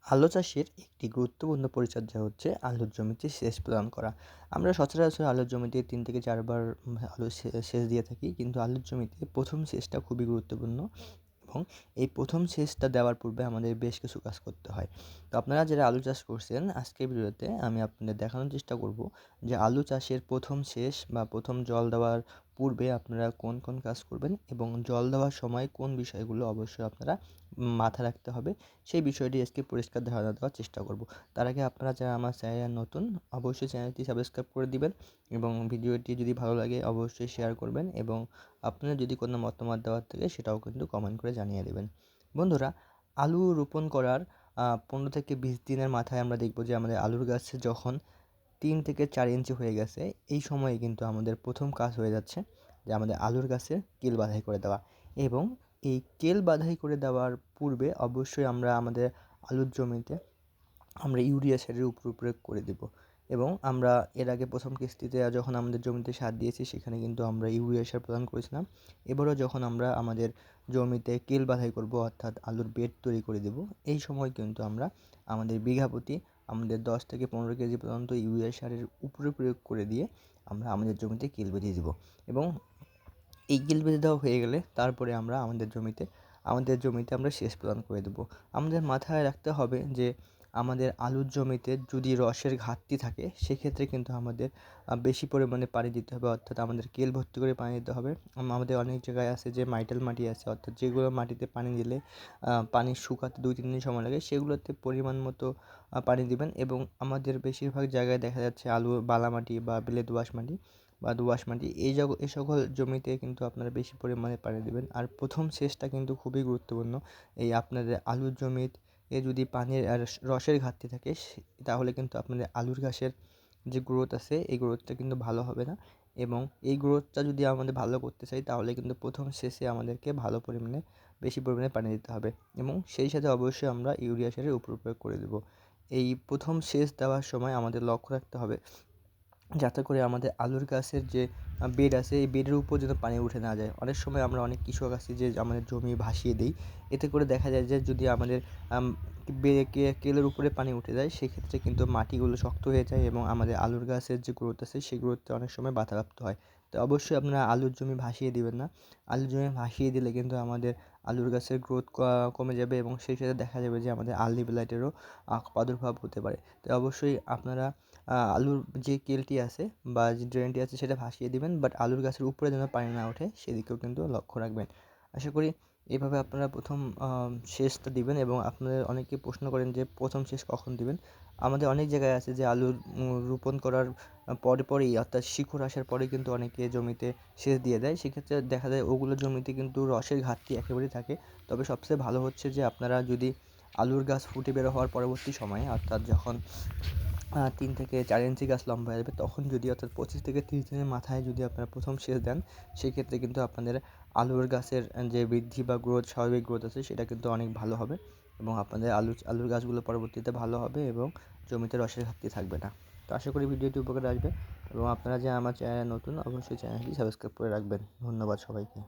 আলু চাষের একটি গুরুত্বপূর্ণ পরিচর্যা হচ্ছে আলুর জমিতে সেচ প্রদান করা। আমরা সচরাচর আলুর জমিতে ৩ থেকে ৪ বার আলু সেচ দিয়ে থাকি। কিন্তু আলুর জমিতে ১ম সেচটা খুবই গুরুত্বপূর্ণ এবং এই ১ম সেচটা দেওয়ার পূর্বে আমাদের বেশ কিছু কাজ করতে হয়। তো আপনারা যারা আলু চাষ করছেন, আজকের ভিডিওতে আমি আপনাদের দেখানোর চেষ্টা করব যে আলু চাষের ১ম সেচ বা ১ম জল দেওয়ার পূর্বে আপনারা কোন, কোন কাজ করবেন এবং জল দেওয়ার সময় কোন বিষয়গুলো অবশ্যই আপনারা মাথায় রাখতে হবে, সেই বিষয়টি আজকে পরিষ্কার ধারণা দেওয়ার চেষ্টা করব। তার আগে আপনারা যারা আমার চ্যানেলে নতুন, অবশ্যই চ্যানেলটি সাবস্ক্রাইব করে দিবেন এবং ভিডিওটি যদি ভালো লাগে অবশ্যই শেয়ার করবেন এবং আপনার যদি কোনো মতামত দেওয়ার থাকে সেটাও কিন্তু কমেন্ট করে জানিয়ে দেবেন। বন্ধুরা, আলু রোপণ করার ১৫ থেকে ২০ দিনের মাথায় আমরা দেখব যে আমাদের আলুর গাছে যখন ৩ থেকে ৪ ইঞ্চি হয়ে গেছে, এই সময়ে কিন্তু আমাদের প্রথম কাজ হয়ে যাচ্ছে যে আমাদের আলুর গাছের কেল বাঁধাই করে দেওয়া। এবং এই কেল বাঁধাই করে দেওয়ার পূর্বে অবশ্যই আমরা আমাদের আলুর জমিতে আমরা ইউরিয়া সারের প্রয়োগ করে দেব এবং আমরা এর আগে প্রথম কিস্তিতে যখন আমাদের জমিতে সার দিয়েছি সেখানে কিন্তু আমরা ইউরিয়া সার প্রদান করেছিলাম। এবারও যখন আমরা আমাদের জমিতে কেল বাঁধাই করব অর্থাৎ আলুর বেড তৈরি করে দেব, এই সময় কিন্তু আমরা আমাদের বিঘা প্রতি আমাদের ১০ থেকে ১৫ কেজি পর্যন্ত ইউরিয়া সারের উপরে প্রয়োগ করে দিয়ে আমরা আমাদের জমিতে কেল বেঁধে দেব এবং এই কেল বেঁধে দেওয়া হয়ে গেলে তারপরে আমরা আমাদের জমিতে আমরা সেচ প্রদান করে দেবো। আমাদের মাথায় রাখতে হবে যে আমাদের আলুর জমিতে যদি রসের ঘাটতি থাকে সেক্ষেত্রে কিন্তু আমাদের বেশি পরিমাণে পানি দিতে হবে, অর্থাৎ আমাদের কেল ভর্তি করে পানি দিতে হবে। আমাদের অনেক জায়গায় আছে যে মাইটেল মাটি আছে, অর্থাৎ যেগুলো মাটিতে পানি দিলে পানি শুকাতে ২-৩ দিন সময় লাগে, সেগুলোতে পরিমাণ মতো পানি দিবেন। এবং আমাদের বেশিরভাগ জায়গায় দেখা যাচ্ছে আলু বালা মাটি বা বেলে দোআঁশ মাটি বা দোআঁশ মাটি এই সকল জমিতে কিন্তু আপনারা বেশি পরিমাণে পানি দিবেন। আর প্রথম সেচটা কিন্তু খুবই গুরুত্বপূর্ণ। এই আপনাদের আলুর জমিতে যদি পানির আর রসের ঘাটতি থাকে তাহলে কিন্তু আপনাদের আলুর গাছের যে গ্রোথ আছে এই গ্রোথটা কিন্তু ভালো হবে না। এবং এই গ্রোথটা যদি আমাদের ভালো করতে চাই তাহলে কিন্তু প্রথম সেচে আমাদেরকে বেশি পরিমাণে পানি দিতে হবে এবং সেই সাথে অবশ্যই আমরা ইউরিয়া সারের প্রয়োগ করে দেবো। এই প্রথম সেচ দেওয়ার সময় আমাদের লক্ষ্য রাখতে হবে যাতে করে আমাদের আলুর গাছের যে বেড আছে এই বেডের উপর যেন পানি উঠে না যায়। অনেক সময় আমরা অনেক কৃষক আছি যে আমাদের জমি ভাসিয়ে দিই, এতে করে দেখা যায় যে যদি আমাদের কেলের উপরে পানি উঠে যায় সেক্ষেত্রে কিন্তু মাটিগুলো শক্ত হয়ে যায় এবং আমাদের আলুর গাছের যে গ্রোথ আছে সেই গ্রোথে অনেক সময় বাধাপ্রাপ্ত হয়। তো অবশ্যই আপনারা আলুর জমি ভাসিয়ে দিবেন না। আলুর জমি ভাসিয়ে দিলে কিন্তু আমাদের আলুর গাছের গ্রোথ কমে যাবে এবং সেই সাথে দেখা যাবে যে আমাদের আর্লি ব্লাইটেরও প্রাদুর্ভাব হতে পারে। তো অবশ্যই আপনারা আলুর যে কেলটি আছে বা যে ড্রেনটি আছে সেটা ভাসিয়ে দিবেন, বাট আলুর গাছের উপরে যেন পানি না ওঠে সেদিকেও কিন্তু লক্ষ্য রাখবেন। আশা করি এইভাবে আপনারা প্রথম সেচটা দিবেন। এবং আপনাদের অনেকেই প্রশ্ন করেন যে প্রথম সেচ কখন দিবেন। আমাদের অনেক জায়গায় আছে যে আলু রোপণ করার পরেই অর্থাৎ শিকড় আসার পরেই কিন্তু অনেকে জমিতে সেচ দিয়ে দেয়। সেক্ষেত্রে দেখা যায় ওগুলো জমিতে কিন্তু রসের ঘাটতি একেবারেই থাকে। তবে সবচেয়ে ভালো হচ্ছে যে আপনারা যদি আলুর গাছ ফুটে বের হওয়ার পরবর্তী সময়ে অর্থাৎ যখন ৩ থেকে ৪ ইঞ্চি গাছ লম্বা হয়ে যাবে তখন যদি অর্থাৎ ২৫ থেকে ৩০ দিনের মাথায় যদি আপনারা প্রথম সেচ দেন সেক্ষেত্রে কিন্তু আপনাদের আলুর গাছের যে বৃদ্ধি বা গ্রোথ, স্বাভাবিক গ্রোথ আছে সেটা কিন্তু অনেক ভালো হবে এবং আপনাদের আলুর গাছগুলো পরবর্তীতে ভালো হবে এবং জমিতে রসের ঘাটতি থাকবে না। তো আশা করি ভিডিওটি উপকারে আসবে এবং আপনারা যে আমার চ্যানেলে নতুন অবশ্যই চ্যানেলটি সাবস্ক্রাইব করে রাখবেন। ধন্যবাদ সবাইকে।